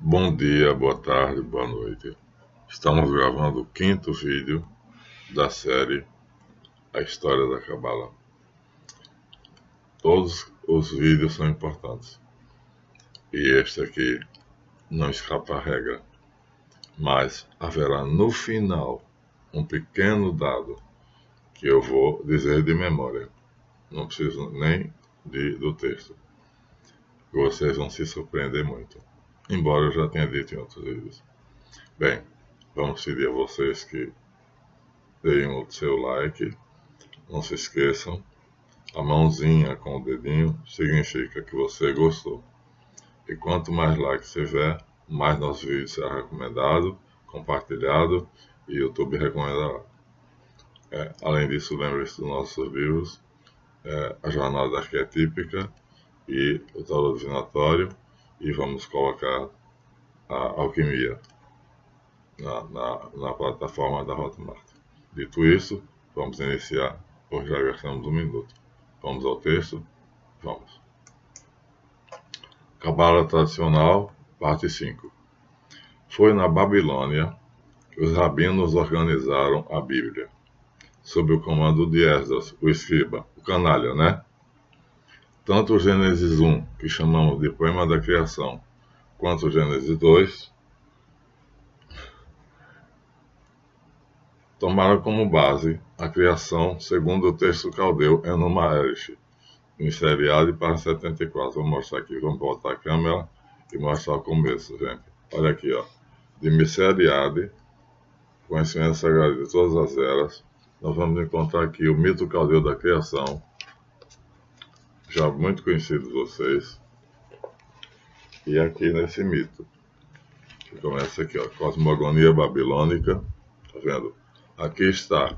Bom dia, boa tarde, boa noite. Estamos gravando o quinto vídeo da série A História da Cabala. Todos os vídeos são importantes e este aqui não escapa à regra, mas haverá no final um pequeno dado que eu vou dizer de memória. Não preciso nem do texto. Vocês vão se surpreender muito, embora eu já tenha dito em outros vídeos. Bem, vamos pedir a vocês que deem o seu like. Não se esqueçam, a mãozinha com o dedinho significa que você gostou. E quanto mais likes tiver, mais nosso vídeo será recomendado, compartilhado e o YouTube recomendará. Além disso, lembre-se dos nossos livros, A Jornada Arquetípica e o Tarot Divinatório, e vamos colocar a Alquimia na plataforma da Hotmart. Dito isso, vamos iniciar, pois já gastamos um minuto. Vamos ao texto? Vamos. Cabala Tradicional, parte 5. Foi na Babilônia que os rabinos organizaram a Bíblia, sob o comando de Esdras, o escriba, o canalha, né? Tanto o Gênesis 1, que chamamos de Poema da Criação, quanto o Gênesis 2, tomaram como base a criação segundo o texto caldeu Enuma Elish, Miseriade para 74. Vou mostrar aqui, vamos botar a câmera e mostrar o começo, gente. Olha aqui, ó. De Miseriade, conhecimento sagrado de todas as eras, nós vamos encontrar aqui o mito caldeu da criação, já muito conhecido de vocês. E aqui nesse mito, que começa aqui, ó, Cosmogonia Babilônica, tá vendo? Aqui está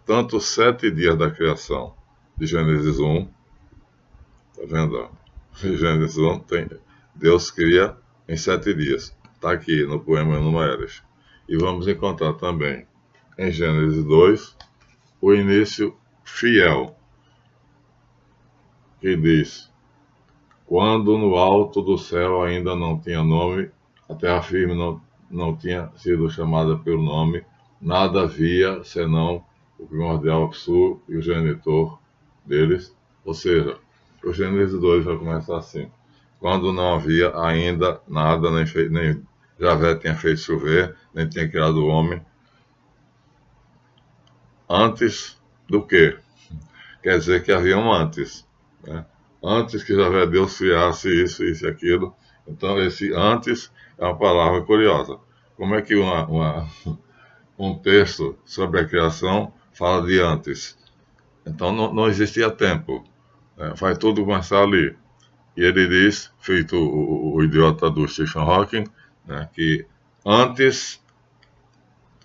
tanto os 7 dias da criação de Gênesis 1, tá vendo? Gênesis 1 tem Deus cria em 7 dias. Está aqui no poema Enuma Elish. E vamos encontrar também em Gênesis 2 o início fiel, que diz: quando no alto do céu ainda não tinha nome, a terra firme não tinha sido chamada pelo nome, nada havia senão o primordial absurdo e o genitor deles. Ou seja, o Gênesis 2 vai começar assim: quando não havia ainda nada, nem Javé tinha feito chover, nem tinha criado o homem. Antes do que? Quer dizer que havia um antes, né? Antes que Javé Deus criasse isso e aquilo. Então, esse antes é uma palavra curiosa. Como é que um texto sobre a criação fala de antes? Então, não existia tempo, né? Vai tudo começar ali. E ele diz, feito o idiota do Stephen Hawking, né, que antes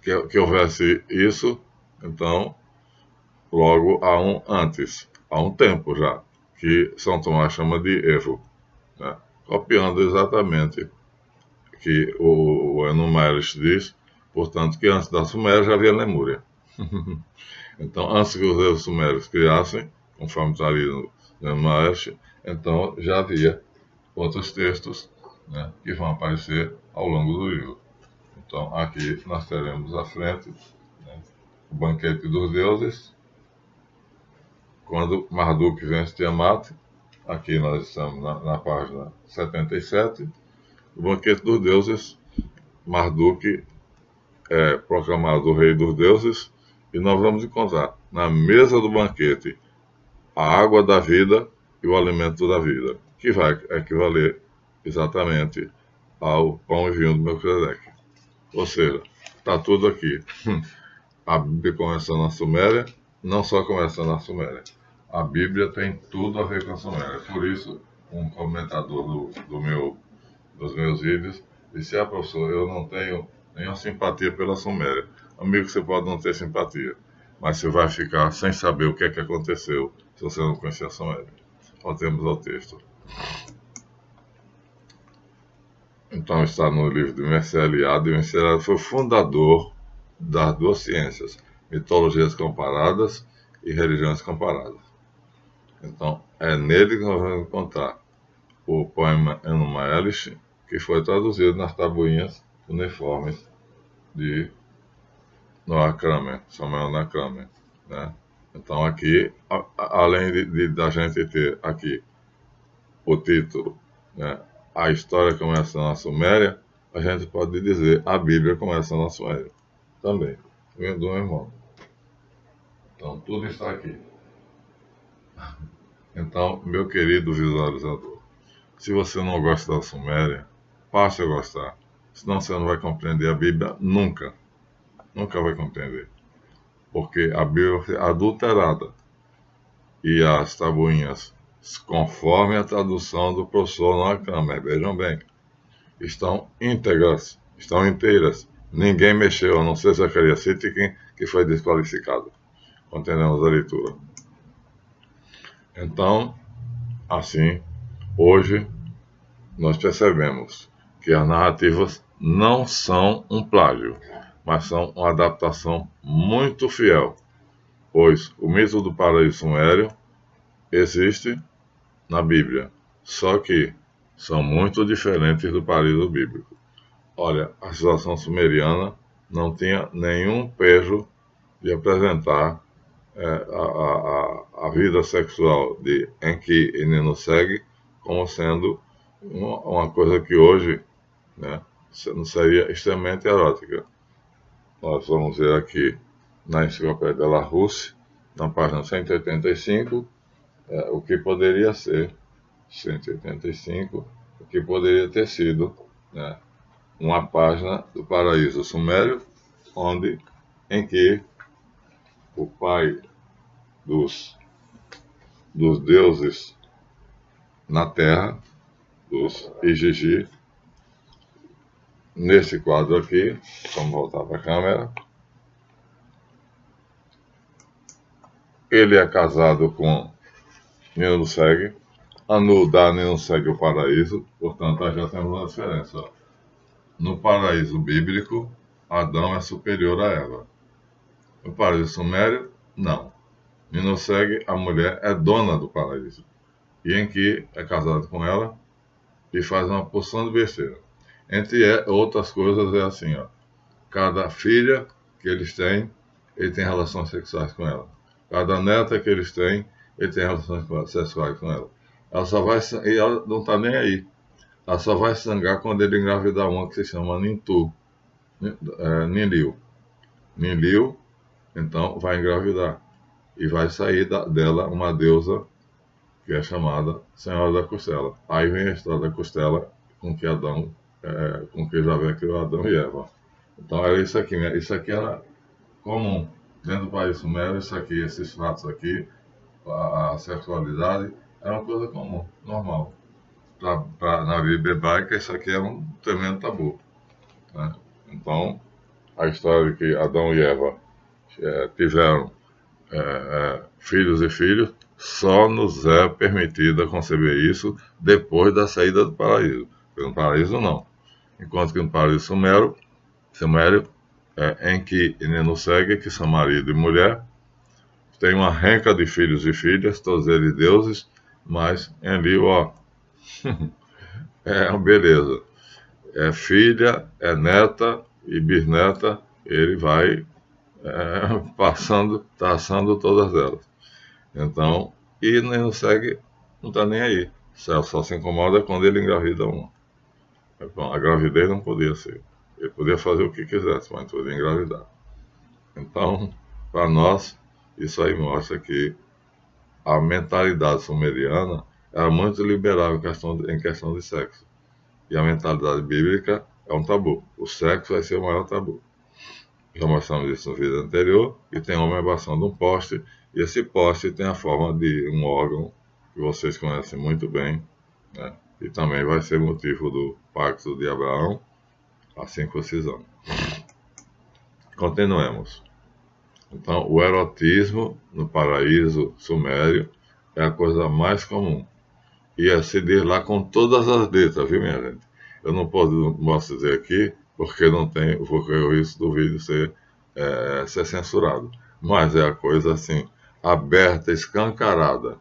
que houvesse isso, então, logo há um antes, há um tempo já, que São Tomás chama de Evo, né, copiando exatamente que o Enuma Elish diz, portanto, que antes da Suméria já havia Lemúria. Então, antes que os sumérios criassem, conforme está ali no Enuma Elish, então já havia outros textos, né, que vão aparecer ao longo do livro. Então, aqui nós teremos à frente, né, o banquete dos deuses, quando Marduk vence Tiamat. Aqui nós estamos na página 77. O banquete dos deuses, Marduk é proclamado o rei dos deuses, e nós vamos encontrar na mesa do banquete a água da vida e o alimento da vida, que vai equivaler exatamente ao pão e vinho do Melquisedeque. Ou seja, está tudo aqui. A Bíblia começa na Suméria, não só começa na Suméria. A Bíblia tem tudo a ver com a Suméria. Por isso, um comentador dos meus vídeos disse: professor, eu não tenho nenhuma simpatia pela Suméria. Amigo, você pode não ter simpatia, mas você vai ficar sem saber o que é que aconteceu se você não conhecer a Suméria. Voltemos ao texto. Então está no livro de Miseriade, e Miseriade foi o fundador das duas ciências, mitologias comparadas e religiões comparadas. Então é nele que nós vamos encontrar o poema Enuma Elish, que foi traduzido nas tabuinhas uniformes de Noah Kramer, Samuel Noah Kramer, né? Então aqui, além da gente ter aqui o título, né, a história começa na Suméria, a gente pode dizer a Bíblia começa na Suméria também, do mesmo modo. Então tudo está aqui. Então, meu querido visualizador, se você não gosta da Suméria, passe a gostar, senão você não vai compreender a Bíblia nunca. Nunca vai compreender. Porque a Bíblia foi adulterada. E as tabuinhas, conforme a tradução do professor Noah Kramer, vejam bem, estão íntegras, estão inteiras. Ninguém mexeu, a não ser Zacarias Sitkin, que foi desqualificado. Continuamos a leitura. Então, assim, hoje nós percebemos que as narrativas não são um plágio, mas são uma adaptação muito fiel, pois o mito do paraíso sumério existe na Bíblia, só que são muito diferentes do paraíso bíblico. Olha, a civilização sumeriana não tinha nenhum pejo de apresentar a vida sexual de Enki e Ninuseg como sendo uma coisa que hoje, né, seria extremamente erótica. Nós vamos ver aqui na Enciclopédia Larousse, na página 185, o que poderia ser 185, o que poderia ter sido, né, uma página do paraíso sumério, em que o pai dos deuses na terra, dos Igigi, nesse quadro aqui, vamos voltar para a câmera, ele é casado com Ninuseg, Anu dá a Ninuseg o paraíso, portanto, já temos uma diferença. Ó. No paraíso bíblico, Adão é superior a Eva. No paraíso sumério, não. Ninuseg, a mulher, é dona do paraíso. E Enki é casado com ela e faz uma porção de besteira. Entre outras coisas, é assim, ó. Cada filha que eles têm, ele tem relações sexuais com ela. Cada neta que eles têm, ele tem relações sexuais com ela. Ela só vai, e ela não está nem aí. Ela só vai sangrar quando ele engravidar uma que se chama Nintu, Ninliu. Ninliu, então, vai engravidar. E vai sair dela uma deusa que é chamada Senhora da Costela. Aí vem a história da costela com que Adão, com que Javé criou Adão e Eva. Então era isso aqui, né? Isso aqui era comum. Dentro do país sumério, isso aqui, esses fatos aqui, a sexualidade, era uma coisa comum, normal. Na Bíblia hebraica, isso aqui era um tremendo tabu. Né? Então, a história de que Adão e Eva tiveram filhos e filhos, só nos é permitida conceber isso depois da saída do paraíso. Porque no paraíso não. Enquanto que no paraíso sumério, Enki e Ninuseg, que são marido e mulher, tem uma renca de filhos e filhas, todos eles deuses, mas Enlil, ó, beleza. É filha, é neta e bisneta, ele vai traçando todas elas. Então, e Ninuseg não está nem aí. Só se incomoda quando ele engravida uma. Então, a gravidez não podia ser. Ele podia fazer o que quisesse, mas não podia engravidar. Então, para nós, isso aí mostra que a mentalidade sumeriana era muito liberal em questão de sexo. E a mentalidade bíblica é um tabu. O sexo vai ser o maior tabu. Já mostramos isso no vídeo anterior, e tem homem abaixando de um poste, e esse poste tem a forma de um órgão que vocês conhecem muito bem, né? E também vai ser motivo do pacto de Abraão, a circuncisão. Continuemos. Então, o erotismo no paraíso sumério é a coisa mais comum. E se diz lá com todas as letras, viu, minha gente? Eu não posso dizer aqui, porque eu risco do vídeo ser censurado. Mas é a coisa assim, aberta, escancada.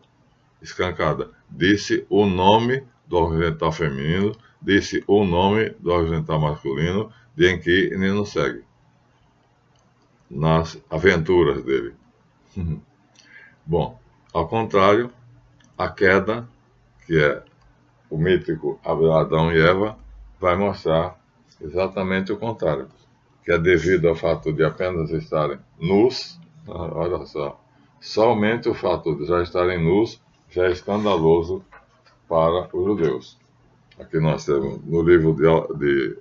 Disse o nome do órgão genital feminino, disse o nome do genital masculino de Enki e Nino segue nas aventuras dele. Bom, ao contrário, a queda, que é o mítico Adão e Eva, vai mostrar exatamente o contrário, que é devido ao fato de apenas estarem nus. Olha só, somente o fato de já estarem nus já é escandaloso para os judeus. Aqui nós temos no livro de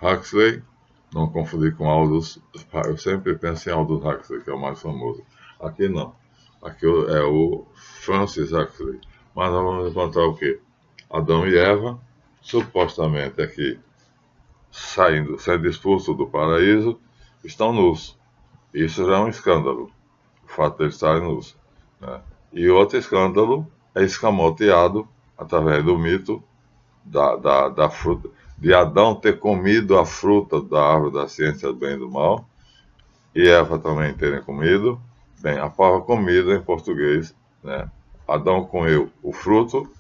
Huxley, não confundir com Aldous, eu sempre penso em Aldous Huxley, que é o mais famoso. Aqui não, aqui é o Francis Huxley. Mas nós vamos encontrar o quê? Adão e Eva, supostamente aqui, sendo expulsos do paraíso, estão nus. Isso já é um escândalo, o fato de eles estarem nus, né? E outro escândalo é escamoteado através do mito da fruta, de Adão ter comido a fruta da árvore da ciência do bem e do mal, e Eva também terem comido. Bem, a palavra comida em português, né? Adão comeu o fruto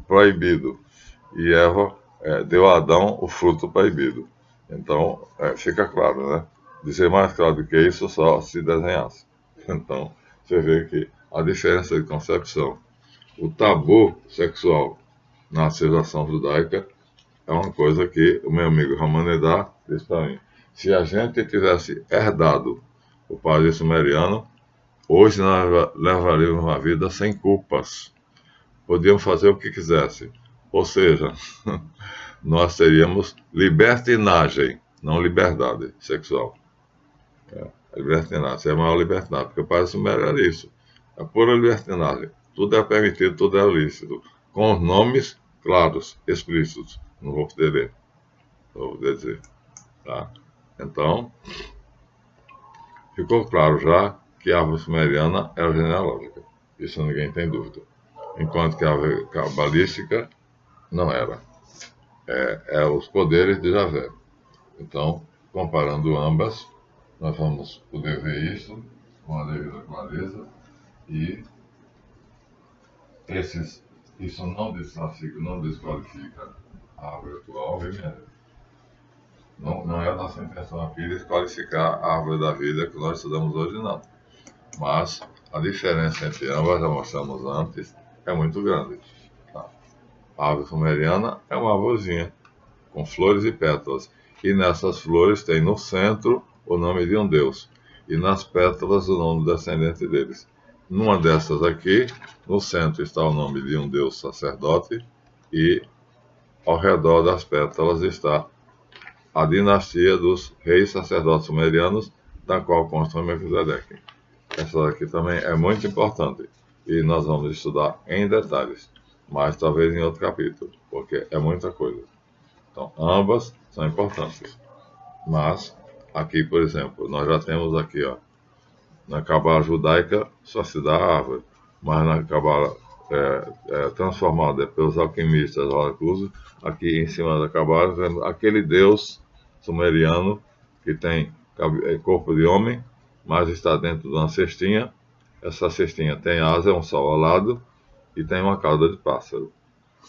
proibido, e Eva deu a Adão o fruto proibido. Então, fica claro, né? Dizer mais claro do que isso só se desenhasse. Então, você vê que a diferença de concepção, o tabu sexual na civilização judaica é uma coisa que o meu amigo Ramanedá disse para mim. Se a gente tivesse herdado o paraíso sumeriano, hoje nós levaríamos uma vida sem culpas. Podíamos fazer o que quisesse. Ou seja, nós teríamos libertinagem, não liberdade sexual. A libertinagem é a maior libertinagem, porque o paraíso sumeriano era isso. É pura libertinagem. Tudo é permitido, tudo é lícito. Com os nomes claros, explícitos. Não vou poder ler. Não vou poder dizer. Tá? Então, ficou claro já que a árvore sumeriana era genealógica. Isso ninguém tem dúvida. Enquanto que a árvore cabalística não era. É os poderes de Javé. Então, comparando ambas, nós vamos poder ver isso com a devida clareza. E isso não desclassifica, não desqualifica a árvore atual, não é nossa intenção aqui desqualificar a árvore da vida que nós estudamos hoje, não. Mas a diferença entre ambas, já mostramos antes, é muito grande. Tá? A árvore sumeriana é uma árvorezinha, com flores e pétalas. E nessas flores tem no centro o nome de um deus. E nas pétalas o nome do descendente deles. Numa dessas aqui, no centro está o nome de um deus sacerdote. E ao redor das pétalas está a dinastia dos reis sacerdotes sumerianos, da qual consta Melquisedeque. Essa daqui também é muito importante e nós vamos estudar em detalhes, mas talvez em outro capítulo, porque é muita coisa. Então, ambas são importantes. Mas, aqui, por exemplo, nós já temos aqui, ó, na Cabala judaica só se dá a árvore, mas na Cabala transformada pelos alquimistas oracusos, aqui em cima da Cabala, temos aquele deus sumeriano que tem corpo de homem, mas está dentro de uma cestinha. Essa cestinha tem asa, é um sol alado e tem uma cauda de pássaro.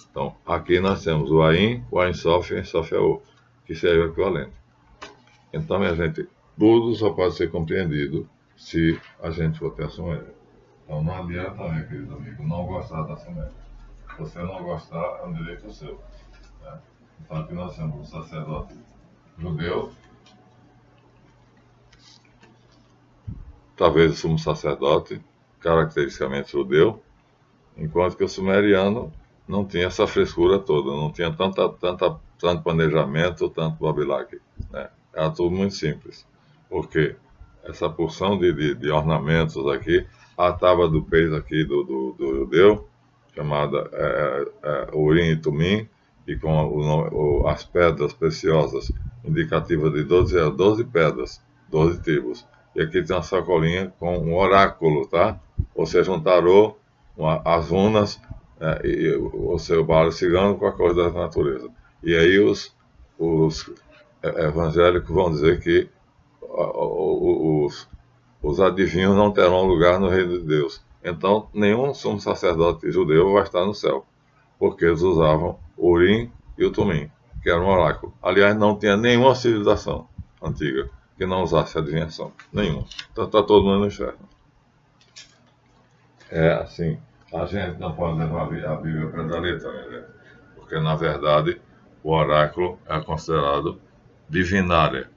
Então, aqui nós temos o Ain Sof e Ein Sof é o, que seria o equivalente. Então, minha gente, tudo só pode ser compreendido se a gente for ter a Suméria. Então, não adianta, meu querido amigo, não gostar da Suméria. Se você não gostar, é um direito seu. Né? Então, aqui nós temos um sacerdote judeu, talvez o sumo sacerdote, caracteristicamente judeu, enquanto que o sumeriano não tinha essa frescura toda, não tinha tanto planejamento, tanto babilaque, né? Era tudo muito simples, porque essa porção de ornamentos aqui, a tábua do peito aqui do judeu, chamada Urim e Tumim, e com as pedras preciosas, indicativas de 12 pedras, 12 tribos. E aqui tem uma sacolinha com um oráculo, tá? Ou seja, um tarô, as runas, e o seu baralho cigano com a coisa da natureza. E aí os evangélicos vão dizer que os adivinhos não terão lugar no reino de Deus. Então, nenhum sumo sacerdote judeu vai estar no céu, porque eles usavam Urim e o Tumim, que era um oráculo. Aliás, não tinha nenhuma civilização antiga que não usasse adivinhação. Nenhuma. Então está todo mundo no inferno. É assim, a gente não pode levar a Bíblia para da letra, minha gente, porque na verdade o oráculo é considerado divinária.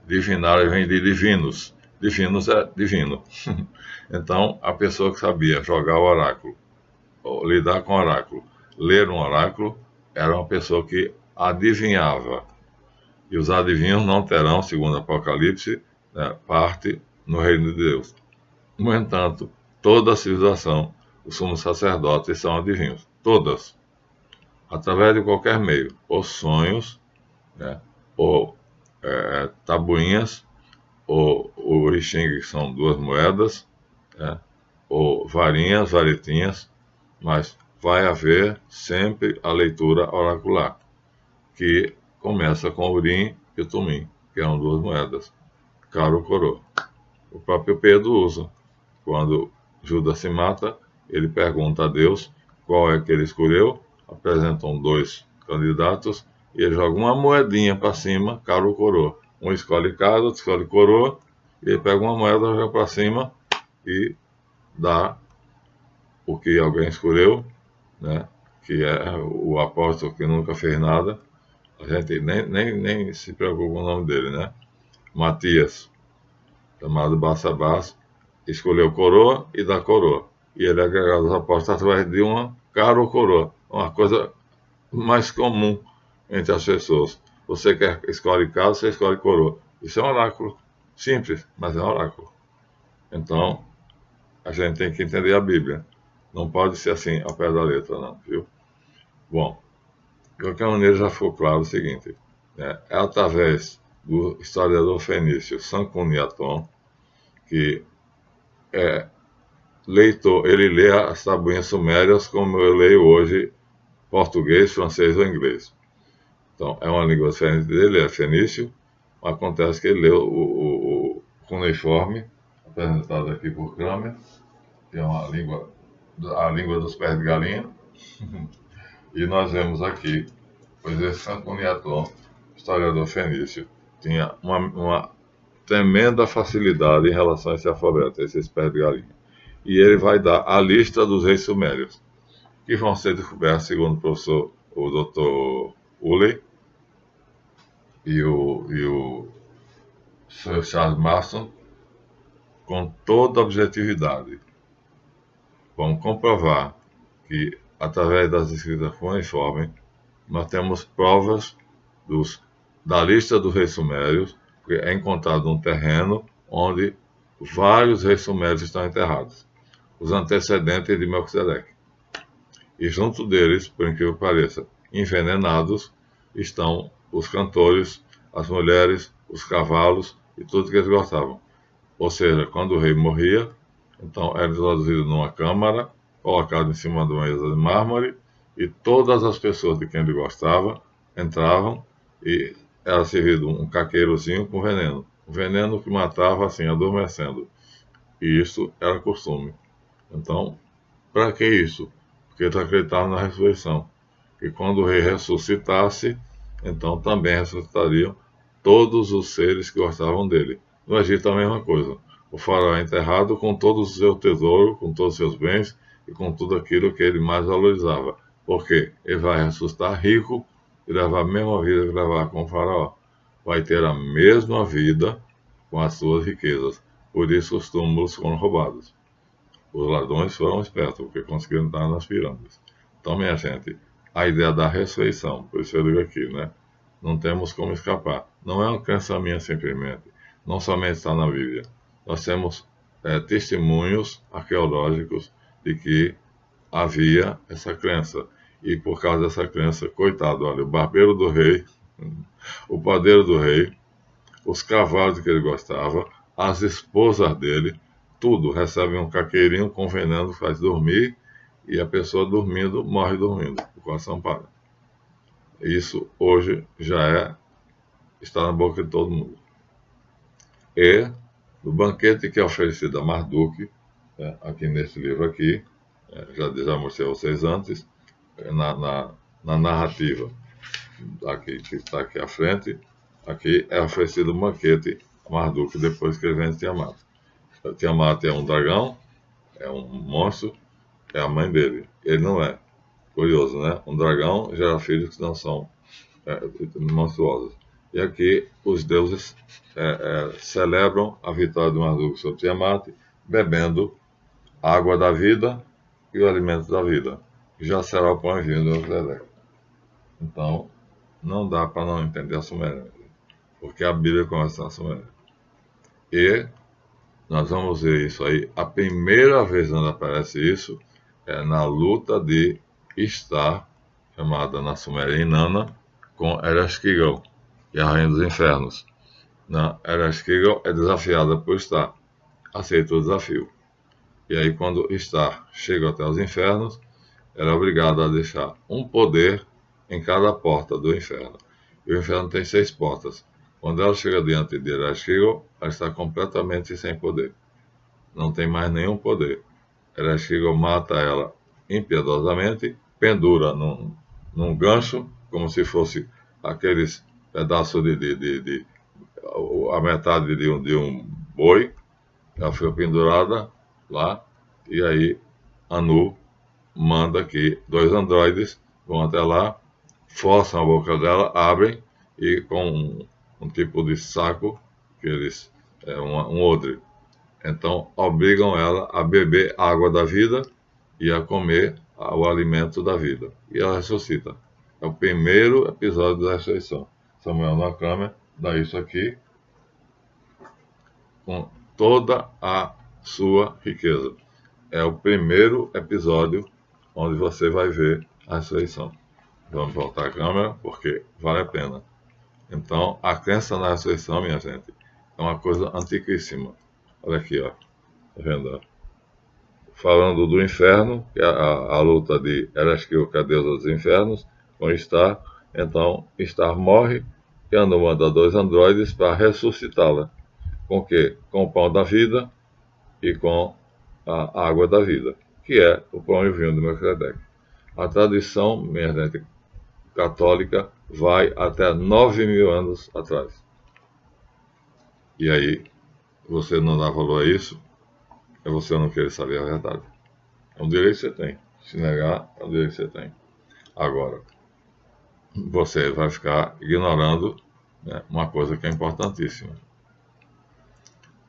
Divinária vem de divinos. Divinos é divino. Então, a pessoa que sabia jogar o oráculo, ou lidar com o oráculo, ler um oráculo, era uma pessoa que adivinhava. E os adivinhos não terão, segundo Apocalipse, né, parte no reino de Deus. No entanto, toda a civilização, os sumos sacerdotes são adivinhos. Todas. Através de qualquer meio. Ou sonhos, né, ou tabuinhas, ou o Xing, que são 2 moedas, né, ou varinhas, varetinhas, mas vai haver sempre a leitura oracular, que começa com o Urim e o Tumim, que são 2 moedas, caro coroa. O próprio Pedro usa. Quando Judas se mata, ele pergunta a Deus qual é que ele escolheu, apresentam 2 candidatos, e ele joga uma moedinha para cima, caro coroa. Um escolhe casa, outro escolhe coroa, e ele pega uma moeda, joga para cima e dá o que alguém escolheu, né? Que é o apóstolo que nunca fez nada. A gente nem se preocupa com o nome dele, né? Matias, chamado Barsabás, escolheu coroa e dá coroa. E ele é agregado aos apóstolos através de uma caro coroa, uma coisa mais comum entre as pessoas. Você escolhe casa, você escolhe coroa. Isso é um oráculo. Simples, mas é um oráculo. Então, a gente tem que entender a Bíblia. Não pode ser assim, ao pé da letra, não, viu? Bom, de qualquer maneira já ficou claro o seguinte, né? É através do historiador fenício Sancuniaton, que ele lê as tabuinhas sumérias como eu leio hoje português, francês ou inglês. Então, é uma língua diferente dele, é fenício. Acontece que ele leu o cuneiforme, apresentado aqui por Kramer, que é a língua dos pés de galinha. E nós vemos aqui, pois esse Sancuniaton, historiador fenício, tinha uma tremenda facilidade em relação a esse alfabeto, esses pés de galinha. E ele vai dar a lista dos reis sumérios, que vão ser descobertos, segundo o professor, o Dr. Uley e o Sir Charles Marston, com toda objetividade. Vamos comprovar que, através das escritas cuneiformes, nós temos provas da lista dos reis sumérios, porque é encontrado um terreno onde vários reis sumérios estão enterrados, os antecedentes de Melquisedeque. E junto deles, por incrível que pareça, envenenados, estão os cantores, as mulheres, os cavalos e tudo que eles gostavam. Ou seja, quando o rei morria, então era introduzido numa câmara, colocado em cima de uma mesa de mármore, e todas as pessoas de quem ele gostava entravam e era servido um caqueirozinho com veneno. Um veneno que matava assim, adormecendo. E isso era costume. Então, para que isso? Porque eles acreditavam na ressurreição. Que quando o rei ressuscitasse, então também ressuscitariam todos os seres que gostavam dele. No Egito a mesma coisa. O faraó é enterrado com todo o seu tesouro, com todos os seus bens e com tudo aquilo que ele mais valorizava. Porque ele vai ressuscitar rico e levar a mesma vida que levava com o faraó. Vai ter a mesma vida com as suas riquezas. Por isso os túmulos foram roubados. Os ladrões foram espertos, porque conseguiram entrar nas pirâmides. Então, minha gente, a ideia da ressurreição, por isso eu digo aqui, né? Não temos como escapar. Não é uma crença minha simplesmente. Não somente está na Bíblia. Nós temos testemunhos arqueológicos de que havia essa crença. E por causa dessa crença, coitado, olha, o barbeiro do rei, o padeiro do rei, os cavalos que ele gostava, as esposas dele, tudo recebe um caqueirinho com veneno que faz dormir, e a pessoa dormindo, morre dormindo, o coração para. Isso hoje já está na boca de todo mundo. E no banquete que é oferecido a Marduk, aqui nesse livro aqui, já mostrei a vocês antes, na narrativa aqui, que está aqui à frente, aqui é oferecido um banquete a Marduk depois que ele vence Tiamat. Tiamat é um dragão, é um monstro, é a mãe dele. Ele não é. Curioso, né? Um dragão gera filhos que não são monstruosos. E aqui os deuses celebram a vitória de Marduk sobre Tiamat, bebendo a água da vida e o alimento da vida, que já será o pão e vinho do Melquisedeque. Então, não dá para não entender a Suméria, porque a Bíblia começa na Suméria. E nós vamos ver isso aí. A primeira vez onde aparece isso é na luta de Istar, chamada na Suméria Inanna, com Ereshkigal, que é a rainha dos infernos. Ereshkigal é desafiada por Istar, aceita o desafio. E aí, quando Istar chega até os infernos, ela é obrigada a deixar um poder em cada porta do inferno. E o inferno tem 6 portas. Quando ela chega diante de Ereshkigal, ela está completamente sem poder. Não tem mais nenhum poder. Ereshkigal mata ela impiedosamente, pendura num gancho, como se fosse aqueles pedaços a metade de um boi. Ela foi pendurada lá, e aí Anu manda que 2 androides vão até lá, forçam a boca dela, abrem, e com um tipo de saco, que eles um odre. Então obrigam ela a beber a água da vida e a comer o alimento da vida. E ela ressuscita. É o primeiro episódio da ressurreição. Samuel na câmera dá isso aqui com toda a sua riqueza. É o primeiro episódio onde você vai ver a ressurreição. Vamos voltar à câmera, porque vale a pena. Então, a crença na ressurreição, minha gente, é uma coisa antiquíssima. Olha aqui, ó. Tá vendo? Falando do inferno, que é a luta de Ereshkigal, que é a deusa dos infernos, com Istar. Então, Istar morre e Anu manda 2 androides para ressuscitá-la. Com o quê? Com o pão da vida e com a água da vida, que é o pão e o vinho do Melquisedeque. A tradição, minha gente, católica vai até 9.000 anos atrás. E aí, você não dá valor a isso, é você não querer saber a verdade. É um direito que você tem. Se negar, é um direito que você tem. Agora, você vai ficar ignorando, né, uma coisa que é importantíssima.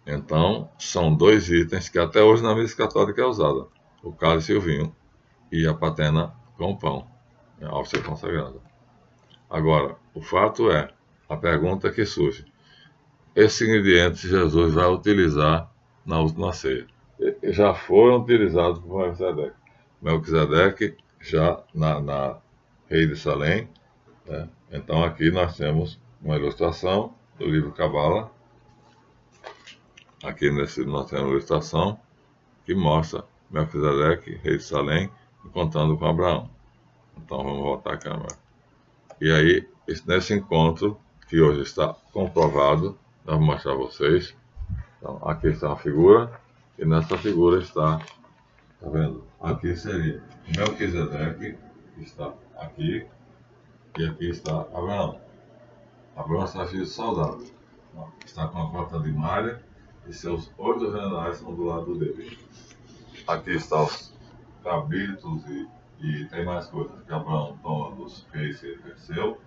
Então, são 2 itens que até hoje na missa católica é usada: o cálice e o vinho, e a patena com o pão, né, ao ser consagrado. Agora, o fato é, a pergunta que surge: esses ingredientes Jesus vai utilizar na última ceia? Já foram utilizados por Melquisedeque. Melquisedeque já na Rei de Salém, né? Então aqui nós temos uma ilustração do livro Cabala. Aqui nós temos uma ilustração que mostra Melquisedeque, Rei de Salém, encontrando com Abraão. Então vamos voltar à câmera. E aí, nesse encontro, que hoje está comprovado, nós vamos mostrar a vocês. Então, aqui está uma figura, e nessa figura está, tá vendo? Aqui seria Melquisedeque, que está aqui, e aqui está Abraão. Abraão está filho saudável, está com a cota de malha, e seus 8 generais estão do lado dele. Aqui estão os cabritos e tem mais coisas que Abraão toma dos reis que ele venceu,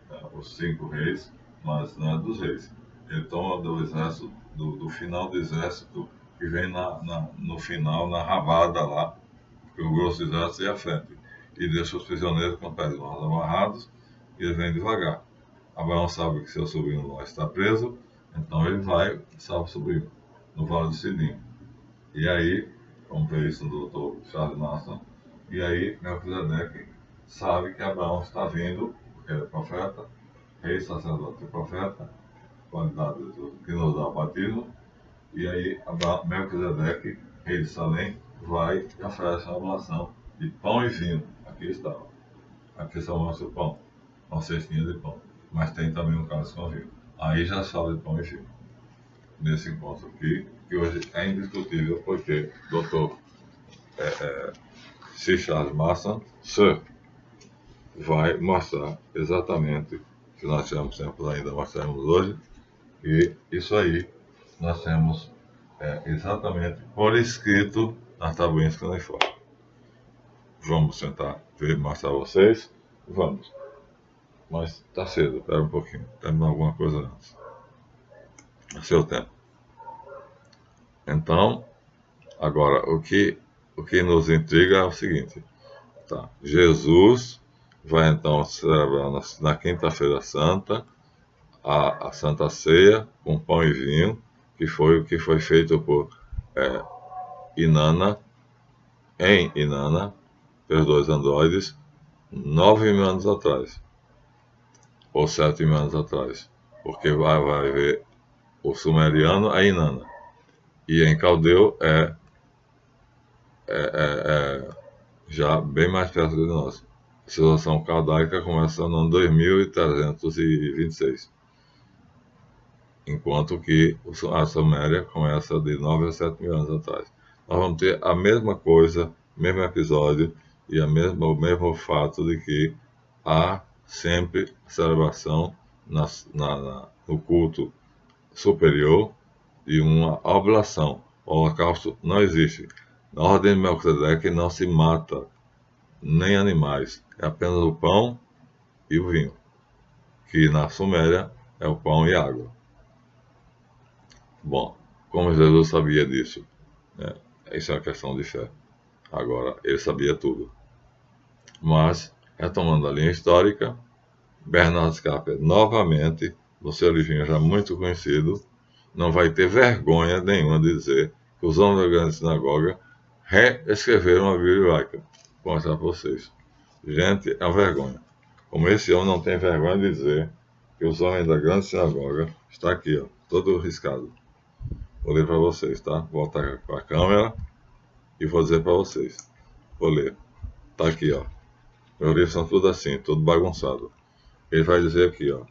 né, os 5 reis, mas não é dos reis. Ele toma do exército, do final do exército, que vem no final, na rabada lá, porque o grosso do exército ia à frente, e deixa os prisioneiros com os pés amarrados, e ele vem devagar. Abraão sabe que seu sobrinho lá está preso, então ele vai e salva o sobrinho, no Vale do Sidim. E aí, vamos ver isso do Dr. Charles Mason, e aí Melquisedeque sabe que Abraão está vindo, porque ele é profeta, rei, sacerdote e profeta, qualidade que nos dá o batismo, e aí Melquisedeque, rei de Salém, vai e oferece uma oblação de pão e vinho. Aqui está, aqui só mostra o pão, uma cestinha de pão, mas tem também um cálice com vinho. Aí já fala de pão e vinho, nesse encontro aqui, que hoje é indiscutível, porque Dr. C. Charles Mason, Sir vai mostrar exatamente o que nós tivemos tempo ainda mostraremos hoje. E isso aí nós temos exatamente por escrito nas tabuinhas cuneiformes. Vamos tentar mostrar a vocês? Vamos. Mas está cedo, espera um pouquinho. Temos alguma coisa antes. É seu tempo. Então, agora, o que nos intriga é o seguinte. Tá? Jesus vai então celebrar na Quinta-feira Santa a Santa Ceia com pão e vinho, que foi o que foi feito por Inanna, pelos dois androides, 9.000 anos atrás, ou 7.000 anos atrás, porque vai ver o sumeriano é Inanna, e em caldeu já bem mais perto de nós. A civilização caldaica começa no ano 2326, enquanto que a Suméria começa de 9 a 7 mil anos atrás. Nós vamos ter a mesma coisa, mesmo episódio, e o mesmo fato de que há sempre celebração no culto superior de uma oblação. O holocausto não existe. Na ordem de Melquisedeque não se mata nem animais, é apenas o pão e o vinho, que na Suméria é o pão e água. Bom, como Jesus sabia disso, né? Isso é uma questão de fé. Agora, ele sabia tudo. Mas, retomando a linha histórica, Bernard Scarpa, novamente, no seu livrinho já muito conhecido, não vai ter vergonha nenhuma de dizer que os homens da grande sinagoga reescreveram a Bíblia hebraica. Vou mostrar para vocês. Gente, é uma vergonha. Como esse homem não tem vergonha de dizer que os homens da grande sinagoga, está aqui, ó, todo riscado. Vou ler para vocês, tá? Vou voltar para a câmera e vou dizer para vocês. Vou ler. Tá aqui, ó. Meus livros são tudo assim, tudo bagunçado. Ele vai dizer aqui, ó.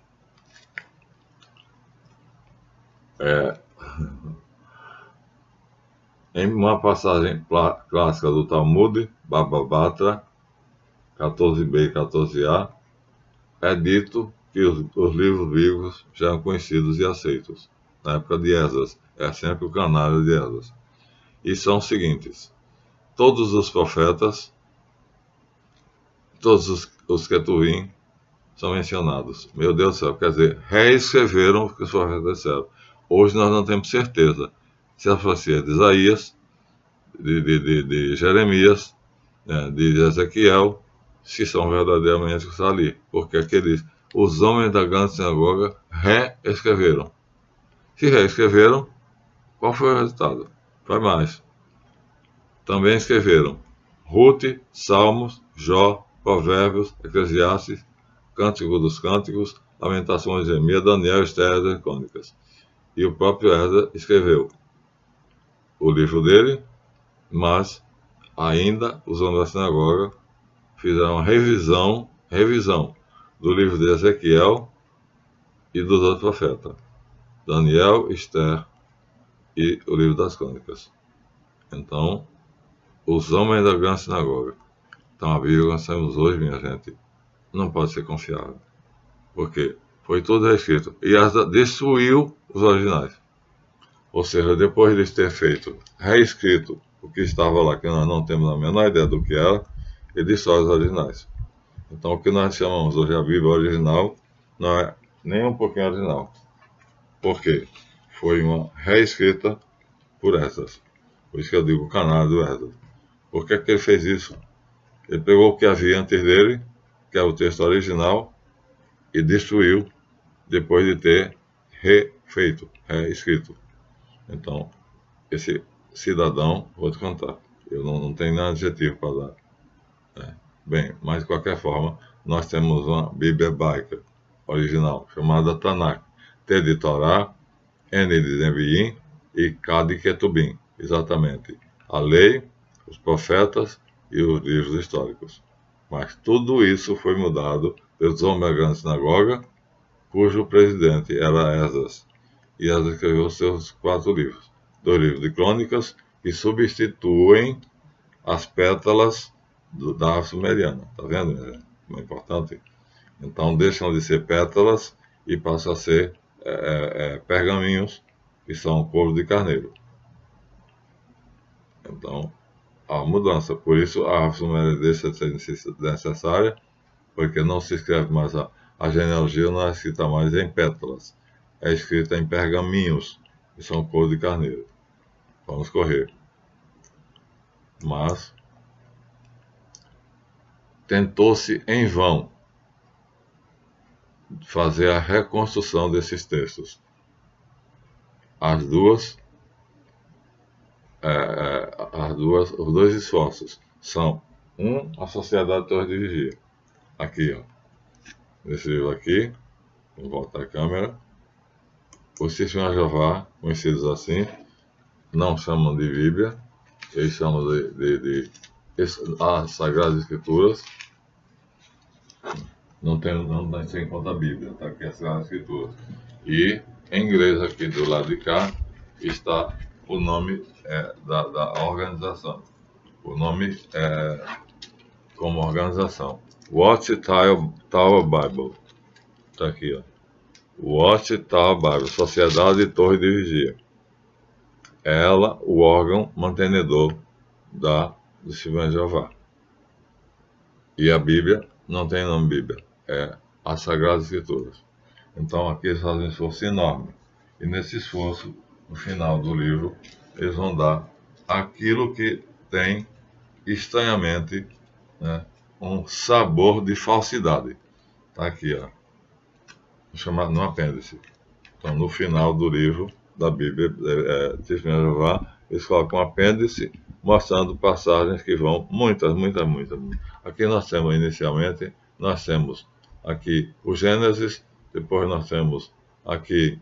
Em uma passagem clássica do Talmud, Baba Batra, 14b e 14a, é dito que os livros bíblicos já eram conhecidos e aceitos. Na época de Esdras, é sempre o canário de Esdras. E são os seguintes: todos os profetas, todos os Ketuvim são mencionados. Meu Deus do céu, quer dizer, reescreveram o que os profetas disseram. Hoje nós não temos certeza se a profecia de Isaías, de Jeremias, né, de Ezequiel, se são verdadeiramente o que está ali. Porque os homens da grande sinagoga reescreveram. Se reescreveram, qual foi o resultado? Vai mais. Também escreveram Rute, Salmos, Jó, Provérbios, Eclesiastes, Cântico dos Cânticos, Lamentações de Jeremias, Daniel, Esther e Crônicas. E o próprio Esdras escreveu o livro dele, mas ainda os homens da sinagoga fizeram uma revisão do livro de Ezequiel e dos outros profetas, Daniel, Esther e o livro das Crônicas. Então, os homens da grande sinagoga. Então, a Bíblia que nós temos hoje, minha gente, não pode ser confiável. Porque foi tudo reescrito. E Esdras destruiu os originais. Ou seja, depois de ter feito, reescrito o que estava lá, que nós não temos a menor ideia do que era, ele destrói os originais. Então, o que nós chamamos hoje a Bíblia original não é nem um pouquinho original. Por quê? Foi uma reescrita por Esdras. Por isso que eu digo o canário do Esdras. Por que ele fez isso? Ele pegou o que havia antes dele, que é o texto original, e destruiu depois de ter reescrito. Então, esse cidadão, vou te contar, eu não tenho nada adjetivo para dar. Bem, mas de qualquer forma, nós temos uma Bíblia hebraica original, chamada Tanakh, T de Torá, N de Neviim e K de Ketubim, exatamente. A lei, os profetas e os livros históricos. Mas tudo isso foi mudado pelos homens da grande sinagoga, cujo presidente era Esdras. E Esdras escreveu seus 4 livros. 2 livros de crônicas que substituem as pétalas da sumeriana. Tá vendo, minha gente? é importante. Então deixam de ser pétalas e passam a ser pergaminhos, que são couro de carneiro. Então, há mudança. Por isso, a árvore suméria deixa de ser necessária, porque não se escreve mais a genealogia, não é escrita mais em pétalas, é escrita em pergaminhos, que são couro de carneiro. Vamos correr. Mas tentou-se em vão fazer a reconstrução desses textos. Os dois esforços são: a Sociedade Torre de Vigia. Aqui, ó, nesse livro aqui, vou voltar a câmera. Os Testemunhos de Jeová, conhecidos assim, não chamam de Bíblia, eles chamam de as Sagradas Escrituras. Não tem em conta a Bíblia, está aqui as Sagradas Escrituras. E em inglês, aqui do lado de cá, está o nome da organização. O nome como organização: Watchtower Bible. Está aqui, ó. Watchtower Bible, Sociedade Torre de Vigia. É ela o órgão mantenedor do Testemunho de Jeová. E a Bíblia não tem nome Bíblia, é as Sagradas Escrituras. Então aqui eles fazem um esforço enorme. E nesse esforço, no final do livro, eles vão dar aquilo que tem estranhamente, né, um sabor de falsidade. Está aqui, ó, chamado no apêndice. Então, no final do livro da Bíblia, Testemunho de Jeová, eles colocam um apêndice mostrando passagens que vão muitas. Aqui nós temos, inicialmente, aqui o Gênesis, depois nós temos aqui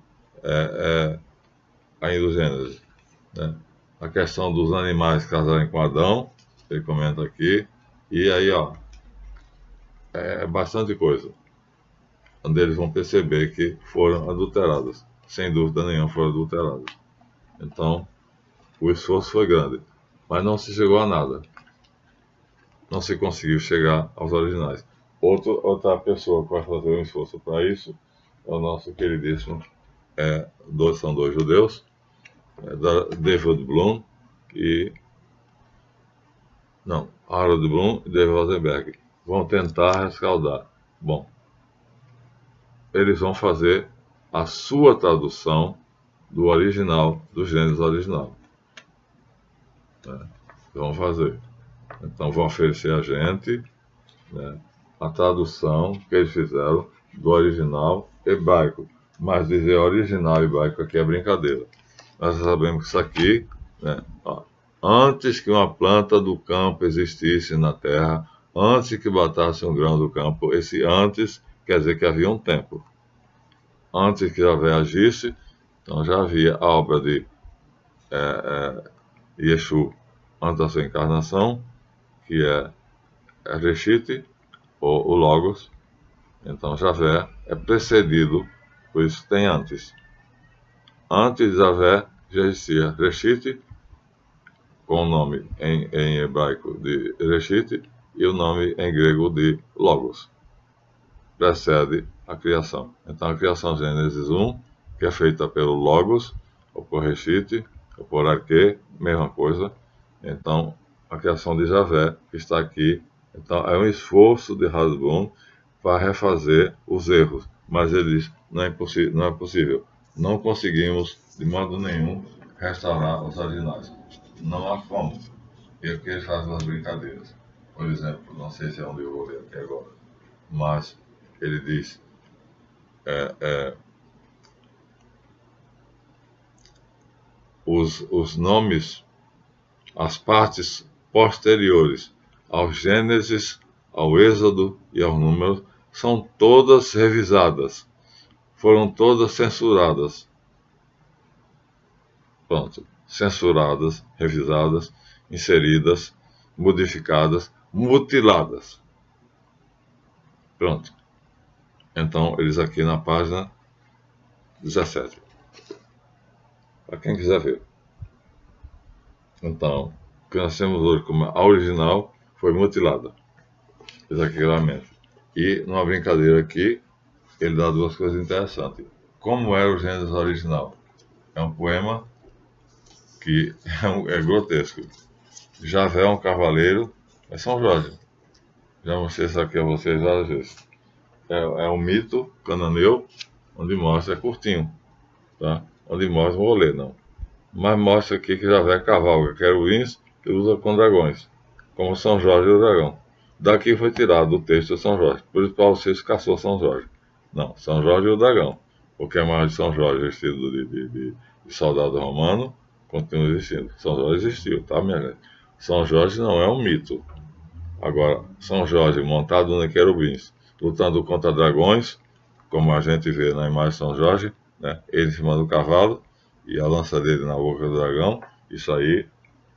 ainda o Gênesis, né, a questão dos animais casarem com Adão, ele comenta aqui, e aí, ó, é bastante coisa, onde eles vão perceber que foram adulteradas, sem dúvida nenhuma foram adulteradas. Então, o esforço foi grande, mas não se chegou a nada. Não se conseguiu chegar aos originais. Outra pessoa que vai fazer um esforço para isso é o nosso queridíssimo, são dois judeus, David Bloom Harold Bloom e David Rosenberg. Vão tentar rescaldar. Bom, eles vão fazer a sua tradução do original, do Gênesis original. Vão fazer. Então vão oferecer a gente, né, a tradução que eles fizeram do original hebraico. Mas dizer original hebraico aqui é brincadeira. Nós sabemos que isso aqui, né, ó, antes que uma planta do campo existisse na terra, antes que batasse um grão do campo, esse antes quer dizer que havia um tempo. Antes que Javé agisse, então já havia a obra de Yeshua antes da sua encarnação, que é Reshit, ou o Logos. Então Javé é precedido, por isso tem antes. Antes de Javé já existia Reshit, com o nome em hebraico de Reshit, e o nome em grego de Logos. Precede a criação. Então a criação Gênesis 1, que é feita pelo Logos, ou por Reshit, ou por Arque, mesma coisa. Então a criação de Javé, que está aqui, então é um esforço de Harold Bloom para refazer os erros. Mas ele diz, não é possível. Não conseguimos, de modo nenhum, restaurar os originais. Não há como. E aqui ele faz umas brincadeiras. Por exemplo, não sei se é onde eu vou ler aqui agora, mas ele diz, os nomes, as partes posteriores ao Gênesis, ao Êxodo e aos Números, são todas revisadas, foram todas censuradas. Pronto, censuradas, revisadas, inseridas, modificadas, mutiladas. Pronto. Então, eles aqui na página 17. Para quem quiser ver. Então, o que nós temos hoje como a original foi mutilada. Isso aqui claramente. E numa brincadeira aqui, ele dá duas coisas interessantes. Como era o Gênesis original? É um poema que é grotesco. Javé é um cavaleiro, é São Jorge. Já mostrei isso aqui a vocês várias vezes. É um mito cananeu, onde mostra, é curtinho, tá? Onde mostra, não vou ler não. Mas mostra aqui que Javé cavalga querubins e usa com dragões, como São Jorge e o dragão. Daqui foi tirado o texto de São Jorge, por isso Paulo VI caçou São Jorge. Não, São Jorge e o dragão, porque a imagem de São Jorge vestido de soldado romano continua existindo. São Jorge existiu, tá, minha gente? São Jorge não é um mito. Agora, São Jorge montado em querubins, lutando contra dragões, como a gente vê na imagem de São Jorge, né? Ele em cima do cavalo e a lança dele na boca do dragão, isso aí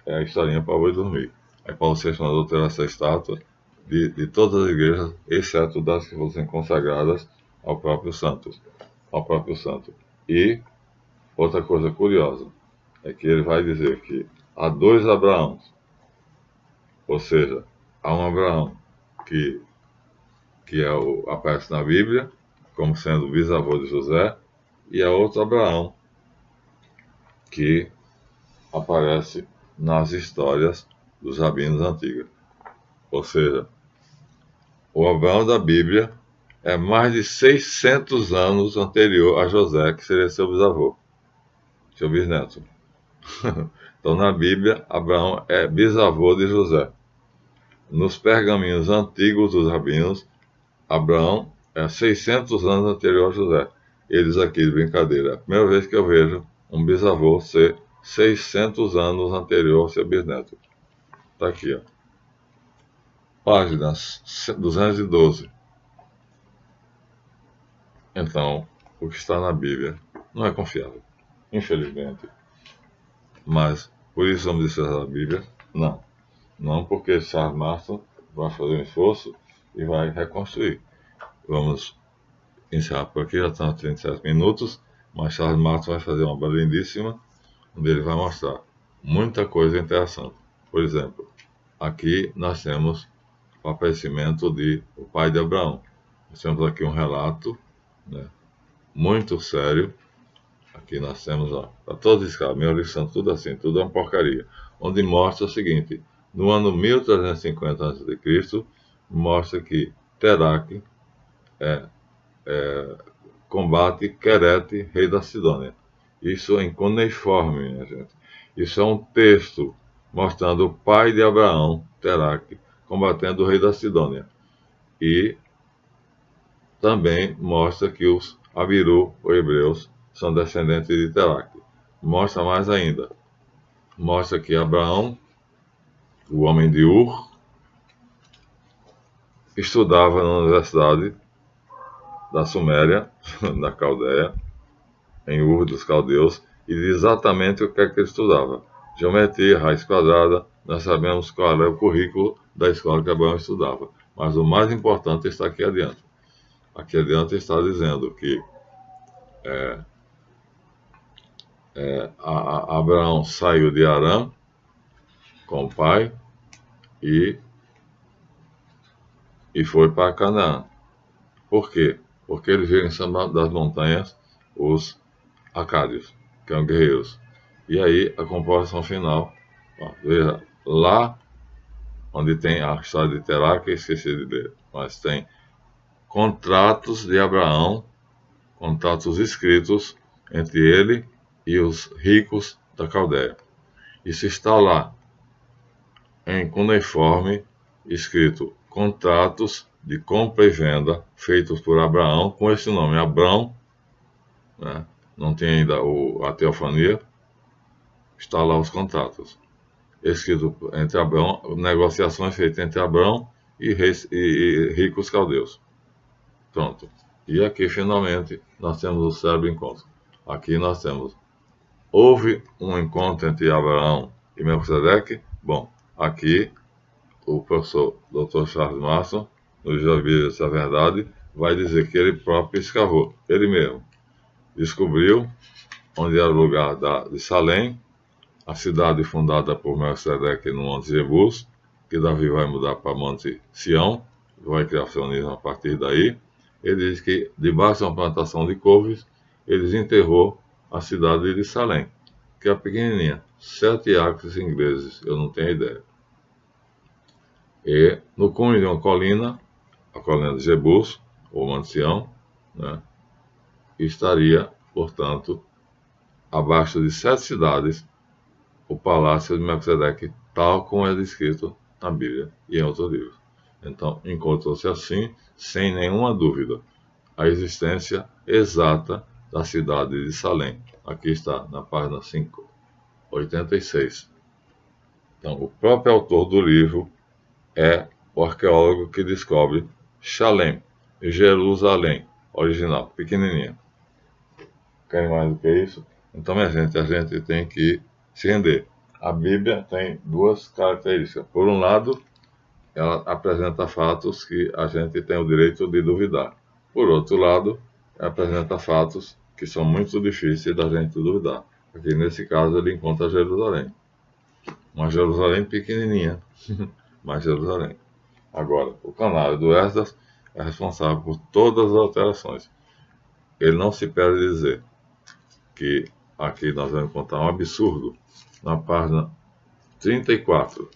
é a historinha para boi dormir. Aí Paulo VI mandou ter essa estátua de todas as igrejas, exceto das que fossem consagradas ao próprio santo. E outra coisa curiosa é que ele vai dizer que há dois Abraãos, ou seja, há um Abraão que aparece na Bíblia como sendo bisavô de José, e há outro Abraão que aparece nas histórias dos rabinos antigos. Ou seja, o Abraão da Bíblia é mais de 600 anos anterior a José, que seria seu bisavô, seu bisneto. Então, na Bíblia, Abraão é bisavô de José. Nos pergaminhos antigos dos rabinos, Abraão é 600 anos anterior a José. Eles aqui de brincadeira. É a primeira vez que eu vejo um bisavô ser 600 anos anterior ao seu bisneto. Está aqui, ó. Página 212. Então, o que está na Bíblia não é confiável, infelizmente. Mas, por isso vamos dizer da Bíblia? Não. Não porque Charles Marston vai fazer um esforço e vai reconstruir. Vamos encerrar por aqui, já estão 37 minutos, mas Charles Marston vai fazer uma lindíssima, onde ele vai mostrar muita coisa interessante. Por exemplo, aqui nós temos o aparecimento de o pai de Abraão. Nós temos aqui um relato, né, muito sério. Aqui nós temos, ó, para todos os caras, meus livros são tudo assim, tudo é uma porcaria. Onde mostra o seguinte: no ano 1350 a.C., mostra que Teraque combate Querete, rei da Sidônia. Isso é em cuneiforme, minha gente. Isso é um texto mostrando o pai de Abraão, Teraque, combatendo o rei da Sidônia. E também mostra que os Abiru, ou hebreus, são descendentes de Teraque. Mostra mais ainda. Mostra que Abraão, o homem de Ur, estudava na Universidade da Suméria, da Caldeia, em Ur dos Caldeus, e diz exatamente o que é que ele estudava. Geometria, raiz quadrada, nós sabemos qual é o currículo da escola que Abraão estudava. Mas o mais importante está aqui adiante. Aqui adiante está dizendo que Abraão saiu de Harã com o pai e foi para Canaã. Por quê? Porque eles viram em cima das montanhas os acádios, que são guerreiros. E aí a composição final, ó, veja, lá onde tem a história de Teraque, esqueci de ler, mas tem contratos de Abraão, contratos escritos entre ele e os ricos da Caldeia. Isso está lá, em cuneiforme, escrito contratos de compra e venda feitos por Abraão, com esse nome, Abrão, né? Não tem ainda a teofania, está lá os contratos. Escrito entre Abrão, negociações feitas entre Abrão e ricos caldeus. Pronto. E aqui, finalmente, nós temos o célebre encontro. Aqui nós temos, houve um encontro entre Abraão e Melquisedeque. Bom, aqui o professor Dr. Charles Marston, no Já Vi Essa Verdade, vai dizer que ele próprio escavou, ele mesmo. Descobriu onde era o lugar de Salém, a cidade fundada por Melquisedeque no Monte Jebus, que Davi vai mudar para Monte Sião, vai criar sionismo a partir daí. Ele diz que debaixo de uma plantação de couves, eles enterrou a cidade de Salém, que é pequenininha, 7 acres ingleses, eu não tenho ideia. E no cume de uma colina, a colina de Jebus, ou Mancião, né, estaria, portanto, abaixo de 7 cidades, o palácio de Melquisedeque, tal como é descrito na Bíblia e em outros livros. Então, encontrou-se assim, sem nenhuma dúvida, a existência exata da cidade de Salém. Aqui está, na página 586. Então, o próprio autor do livro é o arqueólogo que descobre Shalem, Jerusalém, original, pequenininha. Querem mais do que isso? Então, minha gente, a gente tem que se render. A Bíblia tem duas características. Por um lado, ela apresenta fatos que a gente tem o direito de duvidar. Por outro lado, ela apresenta fatos que são muito difíceis da gente duvidar. Aqui, nesse caso, ele encontra Jerusalém. Uma Jerusalém pequenininha, mas Jerusalém. Agora, o canário do Esdras é responsável por todas as alterações. Ele não se perde dizer que aqui nós vamos encontrar um absurdo na página 34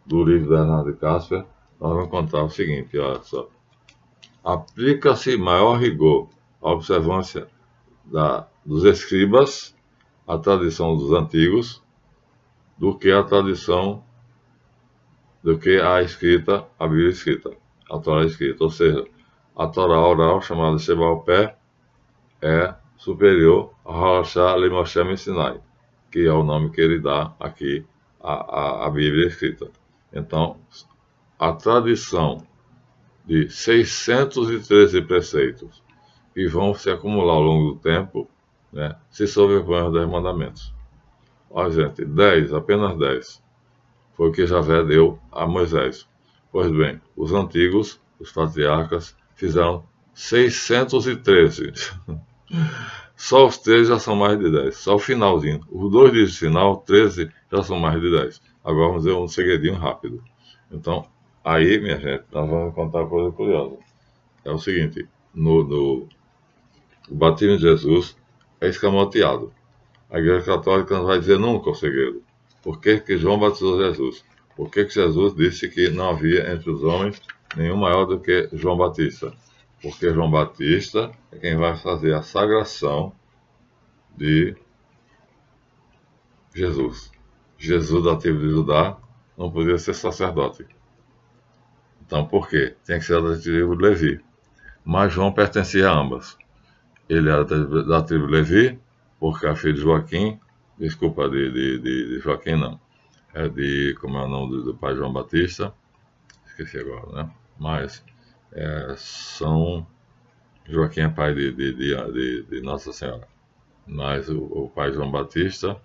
do livro de Bernardo de Cásper. Nós vamos encontrar o seguinte, olha só. Aplica-se maior rigor à observância dos escribas, a tradição dos antigos, do que a tradição, do que a escrita, a Bíblia escrita, a Torá escrita. Ou seja, a Torá oral, chamada Shebal Pé, é superior ao Halachá Limoshem Sinai, que é o nome que ele dá aqui à Bíblia escrita. Então, a tradição de 613 preceitos que vão se acumular ao longo do tempo, né, se sobrepõe aos 10 mandamentos. Olha, gente, 10, apenas 10, foi o que Javé deu a Moisés. Pois bem, os antigos, os patriarcas, fizeram 613. Só os 13 já são mais de 10. Só o finalzinho. Os dois dias de final, 13, já são mais de 10. Agora vamos ver um segredinho rápido. Então, aí, minha gente, nós vamos contar uma coisa curiosa. É o seguinte, o batismo de Jesus é escamoteado. A Igreja Católica não vai dizer nunca o segredo. Por que que João batizou Jesus? Por que que Jesus disse que não havia entre os homens nenhum maior do que João Batista? Porque João Batista é quem vai fazer a sagração de Jesus. Jesus, da tribo de Judá, não podia ser sacerdote. Então, por quê? Tem que ser da tribo de Levi. Mas João pertencia a ambas. Ele era da tribo de Levi, porque é filho de Joaquim, desculpa, de Joaquim não, é de, como é o nome do pai João Batista, esqueci agora, né? Mas são, Joaquim é pai de Nossa Senhora, mas o pai João Batista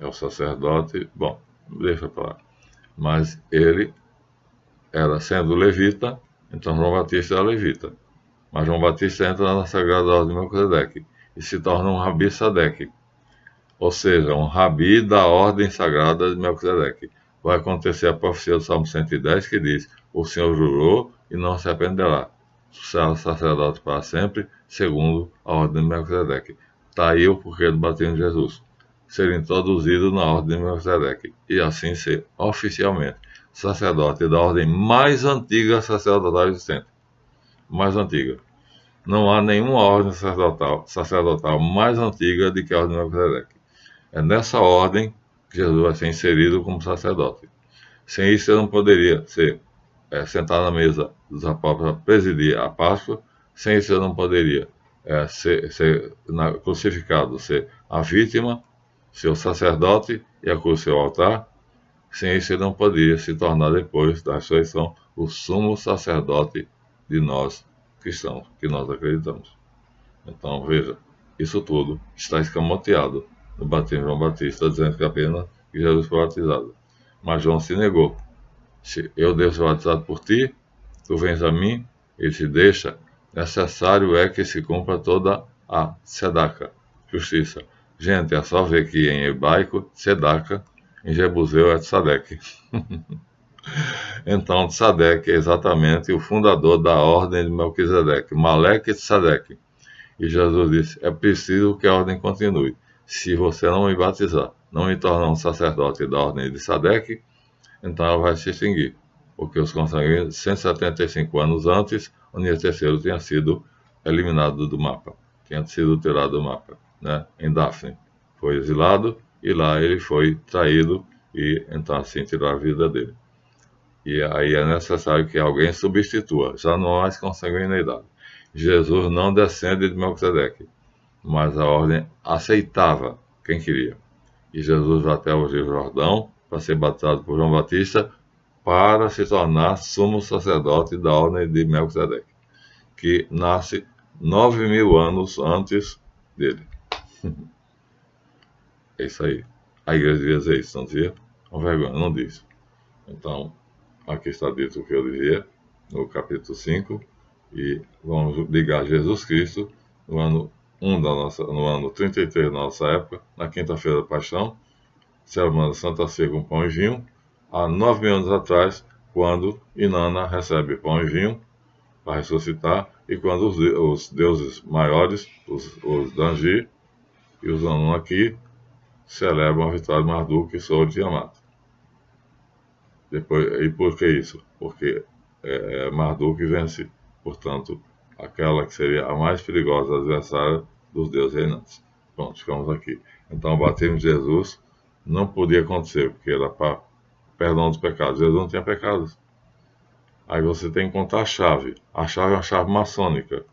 é o sacerdote, bom, deixa para lá, mas ele era sendo levita, então João Batista era levita, mas João Batista entra na Sagrada Ordem de Melquisedeque e se torna um Rabi Sadeque, ou seja, um Rabi da Ordem Sagrada de Melquisedeque. Vai acontecer a profecia do Salmo 110 que diz: o Senhor jurou e não se arrependerá, será sacerdote para sempre, segundo a Ordem de Melquisedeque. Está aí o porquê do batismo de Jesus, ser introduzido na Ordem de Melquisedeque e assim ser oficialmente sacerdote da ordem mais antiga sacerdotal existente. Mais antiga. Não há nenhuma ordem sacerdotal mais antiga do que a ordem de Melquisedeque. É nessa ordem que Jesus vai ser inserido como sacerdote. Sem isso, ele não poderia ser sentado na mesa dos apóstolos para presidir a Páscoa. Sem isso, ele não poderia ser crucificado, ser a vítima, ser o sacerdote e a cruz ser o altar. Sem isso, ele não poderia se tornar, depois da ressurreição, o sumo sacerdote de nós cristãos, que nós acreditamos. Então, veja, isso tudo está escamoteado no batismo de João Batista, dizendo que apenas Jesus foi batizado. Mas João se negou. Se eu devo ser batizado por ti, tu vens a mim, ele te deixa, necessário é que se cumpra toda a tzedaka, justiça. Gente, é só ver que em hebraico, tzedaka, em jebuseu é tzadek. Então, Tzadeque é exatamente o fundador da ordem de Melquisedeque, Maleque Tzadeque. E Jesus disse: é preciso que a ordem continue. Se você não me batizar, não me tornar um sacerdote da ordem de Tzadeque, então ela vai se extinguir. Porque os consanguíneos, 175 anos antes, o Onias III tinha sido eliminado do mapa, tinha sido tirado do mapa, né? Em Dafne. Foi exilado e lá ele foi traído e então assim tiraram a vida dele. E aí é necessário que alguém substitua, já não há mais consanguinidade. Jesus não descende de Melquisedeque, mas a ordem aceitava quem queria. E Jesus vai até o Rio Jordão para ser batizado por João Batista para se tornar sumo sacerdote da ordem de Melquisedeque, que nasce 9.000 anos antes dele. É isso aí. A igreja devia dizer isso, não dizia? Uma vergonha, não diz. Então, aqui está dito o que eu dizia, no capítulo 5, e vamos ligar Jesus Cristo no ano 1 no ano 33 da nossa época, na quinta-feira da Paixão, celebrando Santa Ceia com pão e vinho, há 9.000 anos atrás, quando Inanna recebe pão e vinho para ressuscitar, e quando os deuses maiores, os Danji e os Anunnaki, celebram a vitória de Marduk sobre Tiamat. E por que isso? Porque Marduk vence, portanto, aquela que seria a mais perigosa adversária dos deuses reinantes. Pronto, ficamos aqui. Então, o batismo de Jesus não podia acontecer, porque era para perdão dos pecados. Jesus não tinha pecados. Aí você tem que contar a chave. A chave é uma chave maçônica.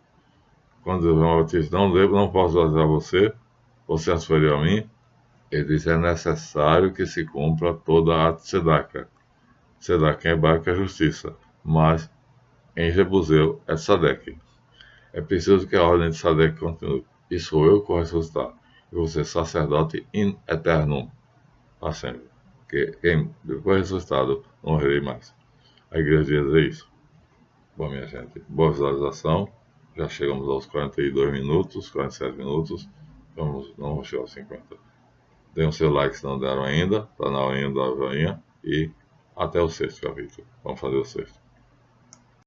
Quando João Batista não posso batizar você, você é superior a mim, ele diz: é necessário que se cumpra toda a tzedakah. Tzedakah em hebraico é justiça, mas em jebuseu é tzadek. É preciso que a ordem de tzadek continue. E sou eu que vou ressuscitar. E você sacerdote in eternum, para sempre. Porque depois de ressuscitado, não morrerei mais. A igreja diz dizer isso. Bom, minha gente, boa visualização. Já chegamos aos 42 minutos, 47 minutos. Não vamos chegar aos 50. Deem o seu like se não deram ainda. Está na horinha da joinha. E até o sexto capítulo. Vamos fazer o sexto.